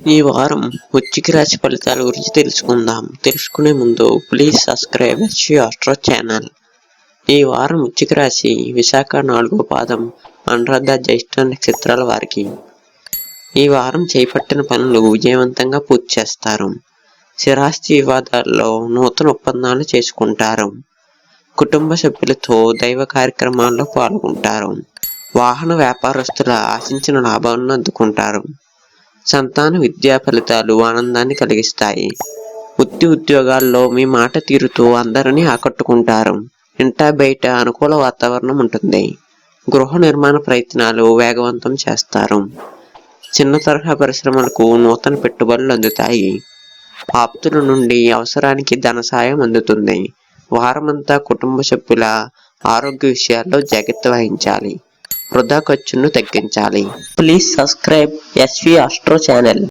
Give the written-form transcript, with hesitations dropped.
ఈ వారం వృశ్చిక రాశి ఫలితాల గురించి తెలుసుకుందాం. తెలుసుకునే ముందు please subscribe Sri Astro channel. ఈ వారం వృశ్చిక రాశి విశాఖ 4వ పాదం, అనురాధ జ్యేష్ఠ నక్షత్రాల వారికి ఈ వారం చేపట్టిన పనులు విజయవంతంగా పూర్తి చేస్తారు. స్థిరాస్తి వివాదాల్లో నూతన ఒప్పందాలు చేసుకుంటారు. కుటుంబ సభ్యులతో దైవ కార్యక్రమాల్లో పాల్గొంటారు. వాహన వ్యాపారస్తుల ఆశించిన లాభాలను అందుకుంటారు. సంతాన విద్యా ఫలితాలు ఆనందాన్ని కలిగిస్తాయి. వృత్తి ఉద్యోగాల్లో మీ మాట తీరుతో అందరినీ ఆకట్టుకుంటారు. ఇంటా బయట అనుకూల వాతావరణం ఉంటుంది. గృహ నిర్మాణ ప్రయత్నాలు వేగవంతం చేస్తారు. చిన్న తరహా పరిశ్రమలకు నూతన పెట్టుబడులు అందుతాయి. ఆప్తుల నుండి అవసరానికి ధన సాయం అందుతుంది. వారమంతా కుటుంబ సభ్యుల ఆరోగ్య విషయాల్లో జాగ్రత్త వహించాలి. వృధా ఖర్చును తగ్గించాలి. Please subscribe SV Astro channel.